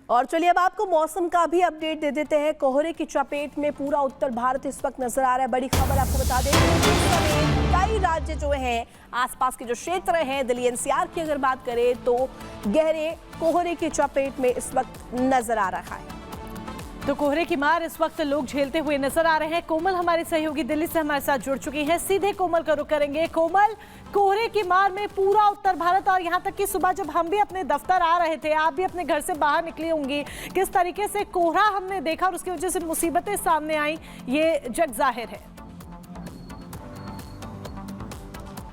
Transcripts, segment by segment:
और चलिए अब आपको मौसम का भी अपडेट दे देते हैं। कोहरे की चपेट में पूरा उत्तर भारत इस वक्त नजर आ रहा है। बड़ी खबर आपको बता दें, कई राज्य जो हैं, आसपास के जो क्षेत्र हैं, दिल्ली एनसीआर की अगर बात करें तो गहरे कोहरे की चपेट में इस वक्त नजर आ रहा है। तो कोहरे की मार इस वक्त लोग झेलते हुए नजर आ रहे हैं। कोमल हमारी सहयोगी दिल्ली से हमारे साथ जुड़ चुकी हैं। सीधे कोमल का रुख करेंगे। कोमल, कोहरे की मार में पूरा उत्तर भारत और यहाँ तक कि सुबह जब हम भी अपने दफ्तर आ रहे थे, आप भी अपने घर से बाहर निकली होंगी, किस तरीके से कोहरा हमने देखा और उसकी वजह से मुसीबतें सामने आई, ये जग जाहिर है।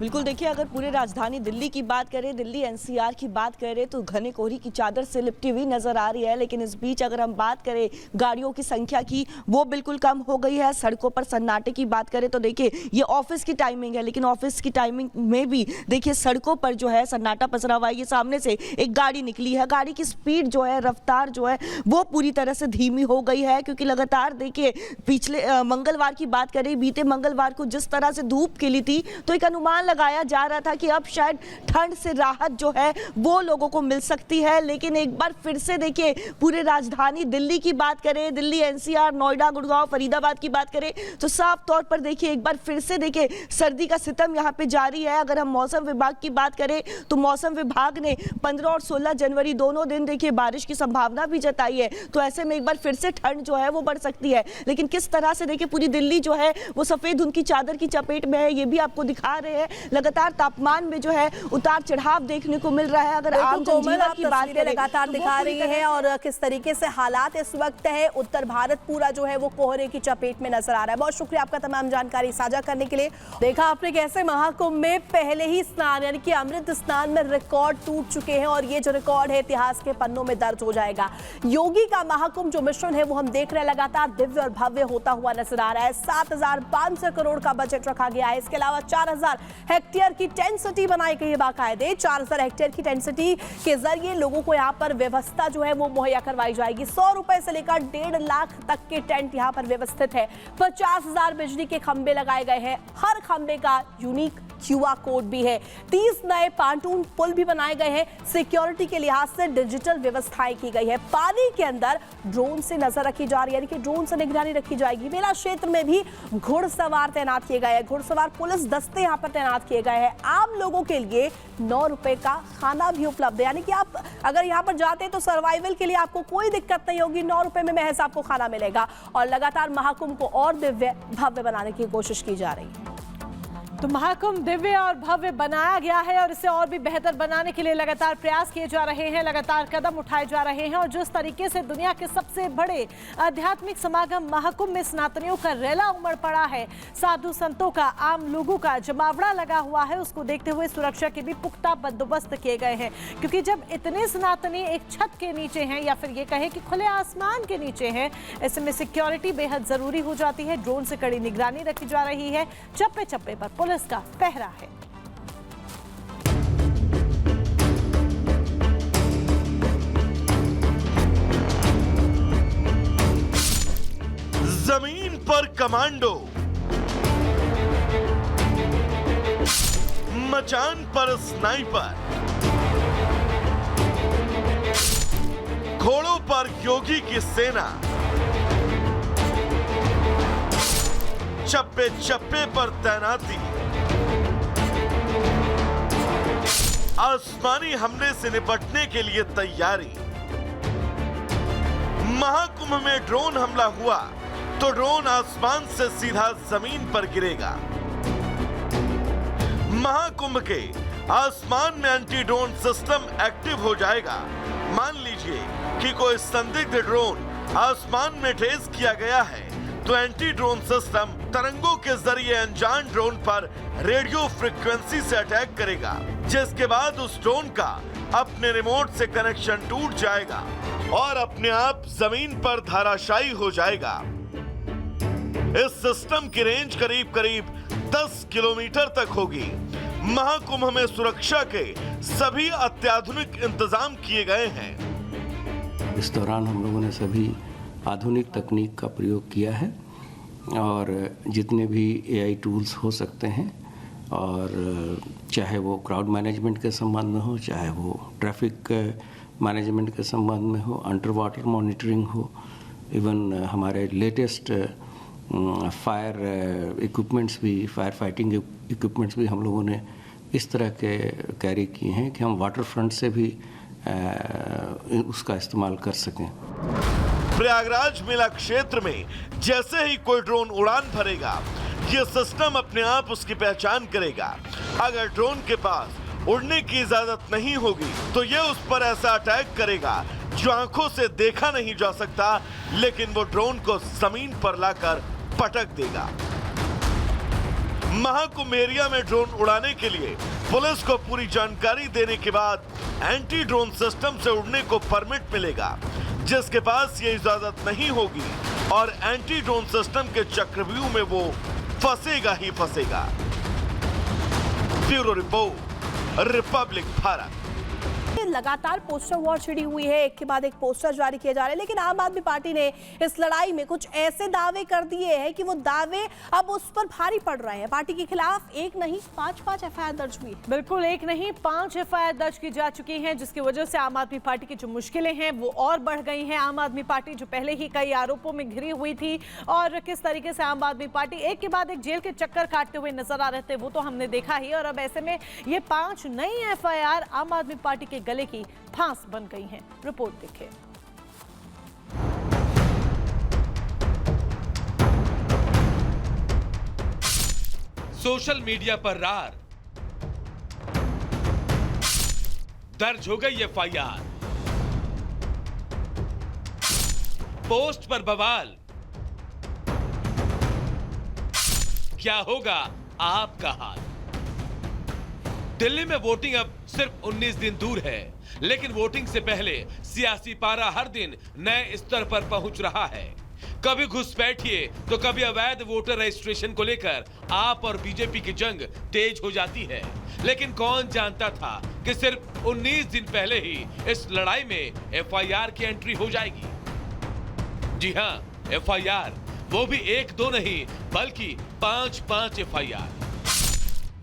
बिल्कुल, देखिए अगर पूरे राजधानी दिल्ली की बात करें, दिल्ली एनसीआर की बात करें तो घने कोहरे की चादर से लिपटी हुई नजर आ रही है। लेकिन इस बीच अगर हम बात करें गाड़ियों की संख्या की, वो बिल्कुल कम हो गई है। सड़कों पर सन्नाटे की बात करें तो देखिए ये ऑफिस की टाइमिंग है, लेकिन ऑफिस की टाइमिंग में भी देखिए सड़कों पर जो है सन्नाटा पसरा हुआ है। ये सामने से एक गाड़ी निकली है, गाड़ी की स्पीड जो है, रफ्तार जो है वो पूरी तरह से धीमी हो गई है, क्योंकि लगातार देखिए पिछले मंगलवार की बात करें, बीते मंगलवार को जिस तरह से धूप खिली थी तो एक अनुमान लगाया जा रहा था कि अब शायद ठंड से राहत जो है वो लोगों को मिल सकती है। लेकिन एक बार फिर से देखिए पूरे राजधानी दिल्ली की बात करें, दिल्ली एनसीआर, नोएडा, गुड़गांव, फरीदाबाद की बात करें तो साफ तौर पर देखिए एक बार फिर से देखिए सर्दी का सितम यहाँ पे जारी है। अगर हम मौसम विभाग की बात करें तो मौसम विभाग ने 15 और 16 जनवरी दोनों दिन देखिए बारिश की संभावना भी जताई है। तो ऐसे में एक बार फिर से ठंड जो है वो बढ़ सकती है। लेकिन किस तरह से देखिए पूरी दिल्ली जो है वो सफेद धुंध की चादर की चपेट में है, ये भी आपको दिखा रहे हैं। लगातार तापमान में जो है उतार चढ़ाव देखने को मिल रहा है। अगर आम जनजीवन की बात करें लगातार दिखा रही है और किस तरीके से हालात इस वक्त है, उत्तर भारत पूरा जो है वो कोहरे की चपेट में नजर आ रहा है। बहुत शुक्रिया आपका तमाम जानकारी साझा करने के लिए। देखा आपने कैसे महाकुंभ में पहले ही स्नान यानी कि अमृत स्नान में रिकॉर्ड टूट चुके हैं और ये जो रिकॉर्ड है इतिहास के पन्नों में दर्ज हो जाएगा। योगी का महाकुंभ जो मिशन है वो हम देख रहे हैं लगातार दिव्य और भव्य होता हुआ नजर आ रहा है। 7,500 करोड़ का बजट रखा गया है। इसके अलावा 4,000 हेक्टेयर की टेंट सिटी बनाई गई है। बाकायदे 4,000 हेक्टेयर की टेंट सिटी के जरिए लोगों को यहाँ पर व्यवस्था जो है वो मुहैया करवाई जाएगी। 100 रुपए से लेकर 1.5 लाख तक के टेंट यहाँ पर व्यवस्थित है। 50,000 बिजली के खंबे लगाए गए हैं। हर खंबे का यूनिक QR कोड भी है। 30 नए पांटून पुल भी बनाए गए हैं। सिक्योरिटी के लिहाज से डिजिटल व्यवस्थाएं की गई है। पानी के अंदर ड्रोन से नजर रखी जा रही है, यानी कि ड्रोन से निगरानी रखी जाएगी। मेला क्षेत्र में भी घुड़सवार तैनात किए गए हैं। घुड़सवार पुलिस दस्ते यहाँ पर तैनात किए गए हैं। आम लोगों के लिए 9 रुपए का खाना भी उपलब्ध है, यानी कि आप अगर यहाँ पर जाते हैं तो सर्वाइवल के लिए आपको कोई दिक्कत नहीं होगी। 9 रुपए में महज आपको खाना मिलेगा। और लगातार महाकुंभ को और दिव्य भव्य बनाने की कोशिश की जा रही है। तो महाकुंभ दिव्य और भव्य बनाया गया है और इसे और भी बेहतर बनाने के लिए लगातार प्रयास किए जा रहे हैं, लगातार कदम उठाए जा रहे हैं। और जिस तरीके से दुनिया के सबसे बड़े आध्यात्मिक समागम महाकुंभ में स्नातनियों का रेला उमड़ पड़ा है, साधु संतों का, आम लोगों का जमावड़ा लगा हुआ है, उसको देखते हुए सुरक्षा के भी पुख्ता बंदोबस्त किए गए हैं। क्योंकि जब इतने स्नातनी एक छत के नीचे हैं या फिर ये कहें कि खुले आसमान के नीचे हैं, ऐसे में सिक्योरिटी बेहद जरूरी हो जाती है। ड्रोन से कड़ी निगरानी रखी जा रही है। चप्पे चप्पे पर पुलिस का पहरा है। जमीन पर कमांडो, मचान पर स्नाइपर, घोड़ों पर योगी की सेना, चप्पे चप्पे पर तैनाती, आसमानी हमले से निपटने के लिए तैयारी। महाकुंभ में ड्रोन हमला हुआ तो ड्रोन आसमान से सीधा जमीन पर गिरेगा। महाकुंभ के आसमान में एंटी ड्रोन सिस्टम एक्टिव हो जाएगा। मान लीजिए कि कोई संदिग्ध ड्रोन आसमान में ट्रेस किया गया है तो एंटी ड्रोन सिस्टम तरंगों के जरिए अनजान ड्रोन पर रेडियो फ्रीक्वेंसी से अटैक करेगा, जिसके बाद उस ड्रोन का अपने रिमोट से कनेक्शन टूट जाएगा और अपने आप जमीन पर धराशायी हो जाएगा। इस सिस्टम की रेंज करीब करीब 10 किलोमीटर तक होगी। महाकुंभ में सुरक्षा के सभी अत्याधुनिक इंतजाम किए गए हैं। इस दौरान हम लोगों ने सभी आधुनिक तकनीक का प्रयोग किया है और जितने भी AI टूल्स हो सकते हैं, और चाहे वो क्राउड मैनेजमेंट के संबंध में हो, चाहे वो ट्रैफिक मैनेजमेंट के संबंध में हो, अंडर वाटर मॉनिटरिंग हो, इवन हमारे लेटेस्ट फायर इक्विपमेंट्स भी, फायर फाइटिंग इक्विपमेंट्स भी हम लोगों ने इस तरह के कैरी किए हैं कि हम वाटर फ्रंट से भी उसका इस्तेमाल कर सकें। प्रयागराज मेला क्षेत्र में जैसे ही कोई ड्रोन उड़ान भरेगा, ये सिस्टम अपने आप उसकी पहचान करेगा। अगर ड्रोन के पास उड़ने की इजाजत नहीं होगी तो ये उस पर ऐसा अटैक करेगा जो आंखों से देखा नहीं जा सकता, लेकिन वो ड्रोन को जमीन पर लाकर पटक देगा। महाकुंभ एरिया में ड्रोन उड़ाने के लिए पुलिस को पूरी जानकारी देने के बाद एंटी ड्रोन सिस्टम से उड़ने को परमिट मिलेगा। जिसके पास ये इजाजत नहीं होगी और एंटी ड्रोन सिस्टम के चक्रव्यूह में वो फंसेगा ही फंसेगा। Bureau report, republic Bharat. लगातार पोस्टर वॉर छिड़ी हुई है, एक के बाद एक पोस्टर जारी किए जा रहे हैं, लेकिन आम आदमी पार्टी ने इस लड़ाई में कुछ ऐसे दावे कर दिए हैं कि वो दावे अब उस पर भारी पड़ रहे हैं। पार्टी के खिलाफ एक नहीं 5 एफआईआर दर्ज हुई। बिल्कुल, एक नहीं 5 एफआईआर दर्ज की जा चुकी हैं, जिसकी वजह से आम आदमी पार्टी की जो मुश्किलें हैं वो और बढ़ गई हैं। आम आदमी पार्टी जो पहले ही कई आरोपों में घिरी हुई थी और किस तरीके से आम आदमी पार्टी एक के बाद एक जेल के चक्कर काटते हुए नजर आ रहे थे, वो तो हमने देखा ही। और अब ऐसे में ये 5 नई एफआईआर आम आदमी पार्टी के गले की फांस बन गई हैं। रिपोर्ट देखिए। सोशल मीडिया पर रार, दर्ज हो गई एफआईआर, पोस्ट पर बवाल, क्या होगा आपका हाल? दिल्ली में वोटिंग अब सिर्फ 19 दिन दूर है, लेकिन वोटिंग से पहले सियासी पारा हर दिन नए स्तर पर पहुंच रहा है। कभी घुसपैठिए तो कभी अवैध वोटर रजिस्ट्रेशन को लेकर आप और बीजेपी की जंग तेज हो जाती है। लेकिन कौन जानता था कि सिर्फ 19 दिन पहले ही इस लड़ाई में एफआईआर की एंट्री हो जाएगी। जी हां, एफआईआर, वो भी 1-2 नहीं बल्कि 5 एफआईआर।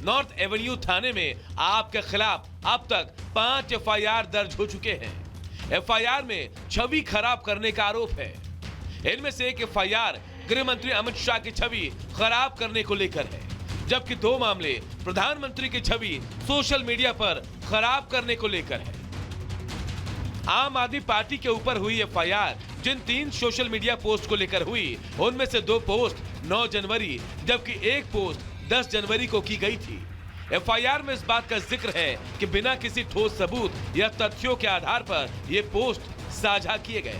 नॉर्थ एवेन्यू थाने में आपके खिलाफ अब तक 5 एफआईआर दर्ज हो चुके हैं। एफआईआर में छवि खराब करने का आरोप है। इनमें से एक एफआईआर गृह मंत्री अमित शाह की छवि खराब करने को लेकर है, जबकि 2 मामले प्रधानमंत्री की छवि सोशल मीडिया पर खराब करने को लेकर है। आम आदमी पार्टी के ऊपर हुई एफआईआर जिन 3 सोशल मीडिया पोस्ट को लेकर हुई, उनमें से 2 पोस्ट 9 जनवरी जबकि 1 पोस्ट 10 जनवरी को की गई थी। एफआईआर में इस बात का जिक्र है कि बिना किसी ठोस सबूत या तथ्यों के आधार पर ये पोस्ट साझा किए गए।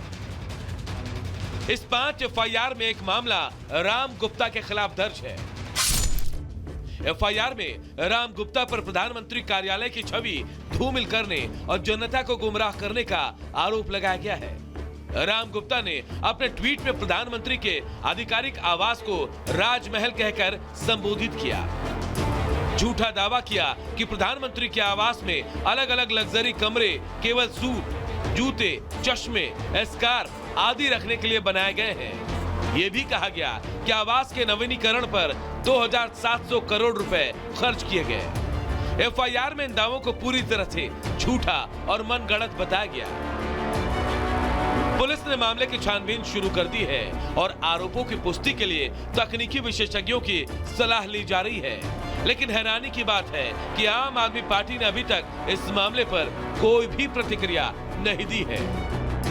इस 5 एफआईआर में एक मामला राम गुप्ता के खिलाफ दर्ज है। एफआईआर में राम गुप्ता पर प्रधानमंत्री कार्यालय की छवि धूमिल करने और जनता को गुमराह करने का आरोप लगाया गया है। राम गुप्ता ने अपने ट्वीट में प्रधानमंत्री के आधिकारिक आवास को राजमहल कहकर संबोधित किया। झूठा दावा किया कि प्रधानमंत्री के आवास में अलग अलग लग्जरी कमरे केवल सूट, जूते, चश्मे, एस्कार्फ आदि रखने के लिए बनाए गए हैं। ये भी कहा गया कि आवास के नवीनीकरण पर 2700 करोड़ रुपए खर्च किए गए। एफआईआर में इन दावों को पूरी तरह से झूठा और मनगढ़ंत बताया गया। पुलिस ने मामले की छानबीन शुरू कर दी है और आरोपों की पुष्टि के लिए तकनीकी विशेषज्ञों की सलाह ली जा रही है। लेकिन हैरानी की बात है कि आम आदमी पार्टी ने अभी तक इस मामले पर कोई भी प्रतिक्रिया नहीं दी है।